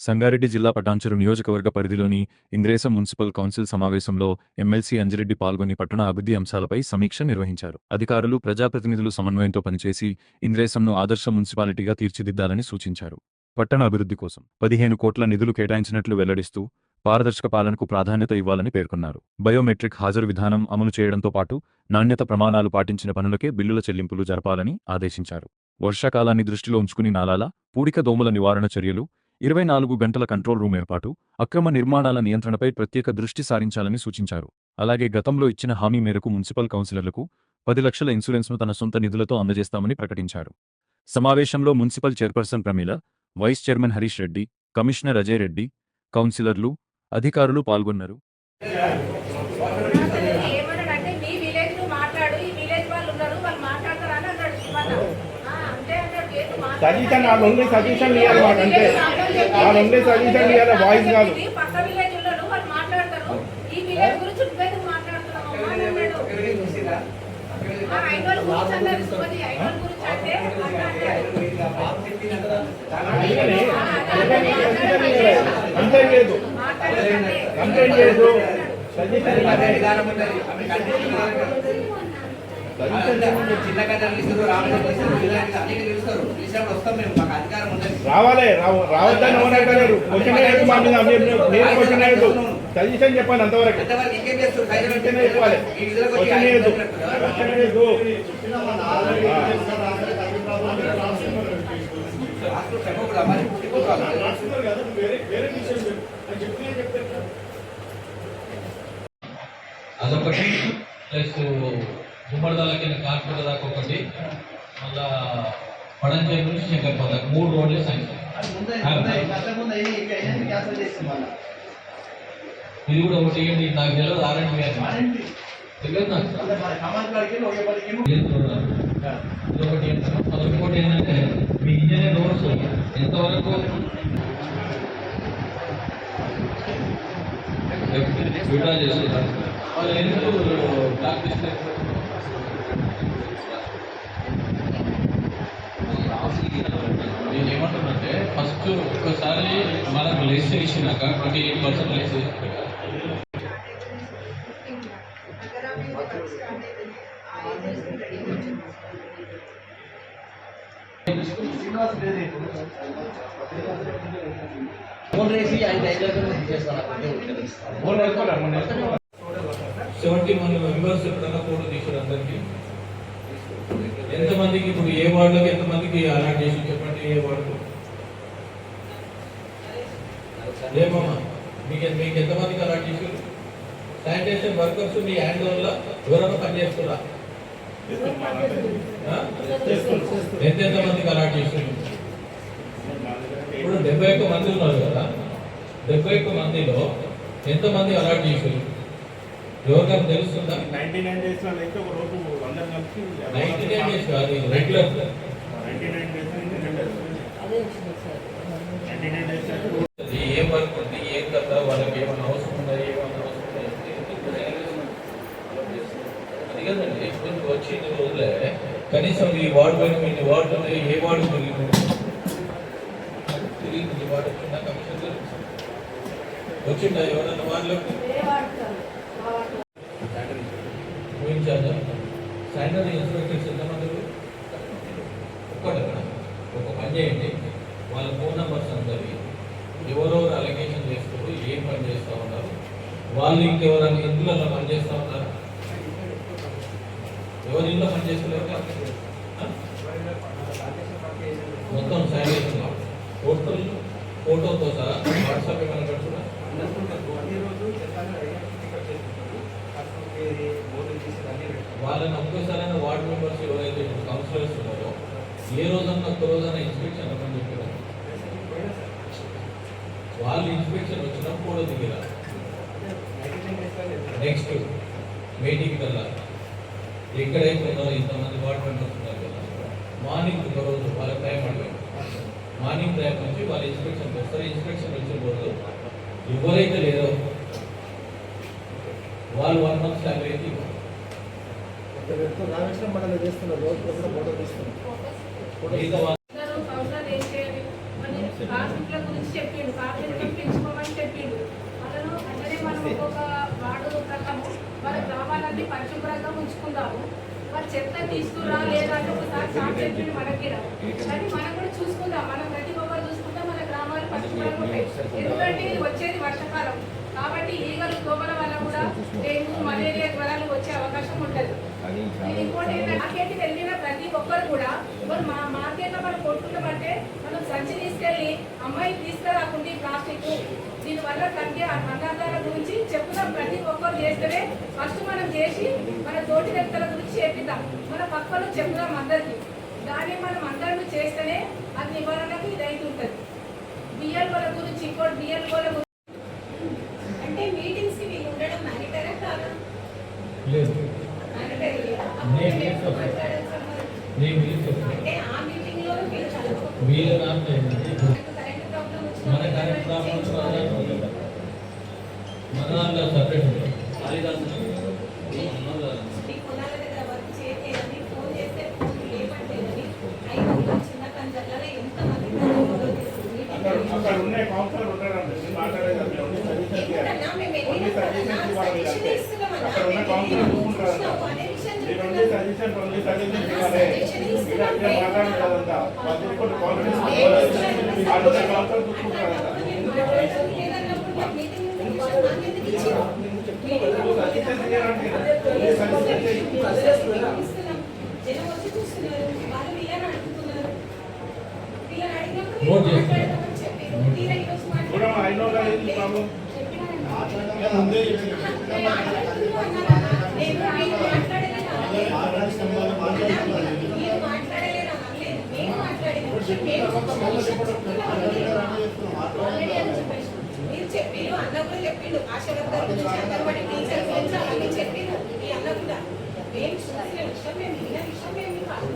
సంగారెడ్డి జిల్లా పటాన్చెరు నియోజకవర్గ పరిధిలోని ఇంద్రేశం మున్సిపల్ కౌన్సిల్ సమావేశంలో ఎమ్మెల్సీ అంజిరెడ్డి పాల్గొని పట్టణ అభివృద్ధి అంశాలపై సమీక్ష నిర్వహించారు. అధికారులు, ప్రజాప్రతినిధులు సమన్వయంతో పనిచేసి ఇంద్రేశంను ఆదర్శ మున్సిపాలిటీగా తీర్చిదిద్దాలని సూచించారు. పట్టణ అభివృద్ధి కోసం 15 కోట్ల నిధులు కేటాయించినట్లు వెల్లడిస్తూ పారదర్శక పాలనకు ప్రాధాన్యత ఇవ్వాలని పేర్కొన్నారు. బయోమెట్రిక్ హాజరు విధానం అమలు చేయడంతో పాటు నాణ్యత ప్రమాణాలు పాటించిన పనులకే బిల్లుల చెల్లింపులు జరపాలని ఆదేశించారు. వర్షాకాలాన్ని దృష్టిలో ఉంచుకుని నాలాల, పూడిక దోమల నివారణ చర్యలు, 24 గంటల కంట్రోల్ రూమ్ ఏర్పాటు, అక్రమ నిర్మాణాల నియంత్రణపై ప్రత్యేక దృష్టి సారించాలని సూచించారు. అలాగే గతంలో ఇచ్చిన హామీ మేరకు మున్సిపల్ కౌన్సిలర్లకు 10 లక్షల ఇన్సూరెన్స్ను తన సొంత నిధులతో అందజేస్తామని ప్రకటించారు. సమావేశంలో municipal chairperson Pramila, vice chairman Harish Reddy, commissioner Ajay Reddy, కౌన్సిలర్లు, అధికారులు పాల్గొన్నారు. సజెషన్ వాళ్ళు ఓన్లీ సజెషన్ ఇవ్వాలన్నమాట, అంటే వాళ్ళు ఓన్లీ సజెషన్ ఇవ్వాలి, వాయిస్ కాదు. కంప్లైంట్ లేదు, కంప్లైంట్ లేదు, సజెషన్ రావాలి. రావద్దని ఎవరు క్వశ్చన్ లేదు, మా మీద నేను క్వశ్చన్ లేదు, సజెషన్ చెప్పండి అంతవరకు. క్వశ్చన్ చెప్పాలి, క్వశ్చన్ లేదు, క్వశ్చన్ లేదు. అదొకటి ప్లస్ గుమ్మడిదల కింద కార్పొరేట్ దాకా ఒకటి, మళ్ళా పడంచేరు నుంచి శంకర్పల్లి 3 రోడ్లే శాంక్షన్. ఇది కూడా ఒకటి ఏంటి, నాకు తెలియదు. ఆర్ఎండ్ తెలియదు నాకు. ఇదొకటి ఇంకోటి ఏంటంటే మీ ఇంజనీర్ రోడ్స్ ఎంతవరకు విడ్రా చేస్తున్నారు, వాళ్ళు ఎందుకు బ్లాక్ చేస్తారు? నేను ఏమంటున్నంటే ఫస్ట్ ఒక్కసారి మనకు లెస్ ఇచ్చినాక 28% లెస్ రేసి 71 మెంబర్స్ ఎప్పుడైనా ఫోటో తీసారు అందరికి. ఎంతమందికి ఇప్పుడు ఏ వార్డులకు ఎంతమందికి అలాట్ చేసి చెప్పండి. ఏ వార్డు ఏమమ్మా మీకు ఎంతమందికి అలాట్ చేసారు? శానిటేషన్ వర్కర్స్ మీ హ్యాండ్ ఓవర్లో ఎవరైనా పనిచేస్తున్నా ఎంతమందికి అలాట్ చేసారు? ఇప్పుడు 71 మంది ఉన్నారు కదా, 71 మందిలో ఎంతమంది అలాట్ చేసారు ఎవరికైనా తెలుస్తుందా? 99 డేస్ అయితే ఒక రోజు అందరం కలిసి 99 డేస్ కాదు, రెగ్యులర్ 99 డేస్ ఏం వర్క్ ఉంది, ఏం కదా, వాళ్ళకి ఏమైనా అవసరం ఉందా, ఏమైనా అవసరం ఉందా అది కదండి. ఇప్పుడు వచ్చి ఇన్ని రోజులే కనీసం ఈ వార్డు పోయిన ఇన్ని వార్డు ఏ వార్డు తిరిగి వార్డు వచ్చిందా? కమిషన్ వచ్చిందా ఎవరన్నా వార్డులోకి? శానిటరీ ఇన్స్పెక్టర్స్ ఎంతమంది? ఒక్కటే. ఒక పని చేయండి, వాళ్ళ ఫోన్ నెంబర్స్ అందరి ఎవరెవరు అలొకేషన్ చేస్తారు, ఏం పని చేస్తూ ఉన్నారు, వాళ్ళు ఇంకెవరైనా ఇందులో పని చేస్తూ ఉన్నారు, ఎవరి ఇంట్లో పని చేస్తున్నారు మొత్తం శానిటేషన్ టోటల్ ఫోటోతో సహా వాట్సాప్ ఏమైనా పెడుతున్నా? వాళ్ళని ఒక్కసారైనా వార్డు మెంబర్స్ ఎవరైతే ఇప్పుడు కౌన్సిలర్స్ ఉన్నారో ఏ రోజన్నా ఒక్క రోజైనా ఇన్స్పెక్షన్ అని చెప్పారు. వాళ్ళు ఇన్స్పెక్షన్ వచ్చినప్పుడు కూడా దిగిరా. నెక్స్ట్ మీటింగ్ కల్లా ఎక్కడైతే ఉన్నారో ఇంతమంది వార్డు మెంబర్స్ ఉన్నారు కదా, మార్నింగ్ ఒక రోజు వాళ్ళ టైం అడగండి. మార్నింగ్ టైం నుంచి వాళ్ళు ఇన్స్పెక్షన్ వస్తారు. ఇన్స్పెక్షన్ వచ్చిన రోజు ఎవరైతే లేరో వాళ్ళు 1 month శాలరీ అయితే మనం చేస్తున్నారు, రోజు ఫోటో తీసుకున్నాం. బాధ్యతను పెంచుకోమని చెప్పిండు. వాళ్ళను అంటే మనం ఒక్కొక్క వార్డు ప్రకారము వాళ్ళ గ్రామాలన్నీ పరిశుభ్రంగా ఉంచుకుందాము. వాళ్ళు చెత్త తీసుకురా లేదా అంటే ఒకసారి సార్ చెప్పిండు మనకి. కానీ మనం కూడా చూసుకుందాం, మనం ప్రతి ఒక్కరు చూసుకుంటాం, మన గ్రామాలు పరిశుభ్రంగా ఉంటాయి. ఎందుకంటే ఇది వచ్చేది వర్షాకాలం కాబట్టి ఈగలు దోమల వల్ల కూడా డెంగ్యూ మలేరియా జ్వరాలు వచ్చే అవకాశం ఉంటుంది. ఇంకోటి ఏంటంటే మార్కెట్కి వెళ్ళిన ప్రతి ఒక్కరు కూడా ఇప్పుడు మా మార్కెట్లో మనం కొట్టుకుంటామంటే మనం సంచి తీసుకెళ్ళి అమ్మాయి తీసుకురాకుండా ప్లాస్టిక్ దీనివల్ల తగ్గే అనాథాల గురించి చెప్పుదాం. ప్రతి ఒక్కరు చేస్తేనే ఫస్ట్ మనం చేసి మన తోటి వ్యక్తుల గురించి చెప్పిద్దాం, మన పక్కన చెప్పుదాం అందరికీ. దాన్ని మనం అందరం చేస్తేనే అది నివారణకు ఇది అవుతుంటుంది. బిఎల్ఓల గురించి ఇంకోటి బిఎల్ఓల గురించి అంటే మీటింగ్స్ కి వీళ్ళు ఉండడం మానిటరా కాదా? లేదు, మానిటరీ లేదా? నేను లేదు. మాట్లాడాలి సార్ మరి. నేను వీళ్ళు అంటే ఆ మీటింగ్ లో వీళ్ళు చదవకపోతే వీళ్ళు నాకు కరెంట్ ప్రాబ్లం మన కరెంట్ ప్రాబ్లమ్స్ మన దాంట్లో సపరేట్ ఉంటుంది. ఈ పొలాల దగ్గర వర్క్ చేయలేదని ఫోన్ చేస్తే ఫోన్ లేపట్లేదని 500 చిన్న కంజర్లలో ఎంతమంది అక్కడ ఉన్న కౌన్సిలర్ ఉంటారండి, నేను మాట్లాడేది మీరు ఓన్లీ సజెషన్ చేయాలి. ఓన్లీ సజెషన్ ఇవ్వాలి కాదు. అక్కడ ఉన్న కౌన్సిలర్ చూసుకుంటారంట. మీరు ఓన్లీ సజెషన్ చేయాలి. మీరు అట్లా మాట్లాడలేదంతా పది కాన్ఫరెన్స్ అక్కడ కౌన్సిలర్ చూసుకుంటారంట. సజెషన్ చేయాలంటే ఓన్లీ సజెషన్ చేయాలి. జనం వచ్చి చూస్తున్నారు, వాళ్ళు వీళ్ళని అడుగుతున్నారు. వీళ్ళని అడిగినప్పుడు నోట్ చేసుకో. మాట్లాడదామని చెప్పారు. తీరా ఈరోజు కూడా I know that is the problem. మీరు చెప్పిరు, అన్న కూడా చెప్పిండు, ఆశా వర్కర్ గురించి, అంగన్వాడీ టీచర్ గురించి అవన్నీ చెప్పిండు. మీ అన్న కూడా మేము చూసిన విషయం, మేము విన్న విషయం మేము కాదు.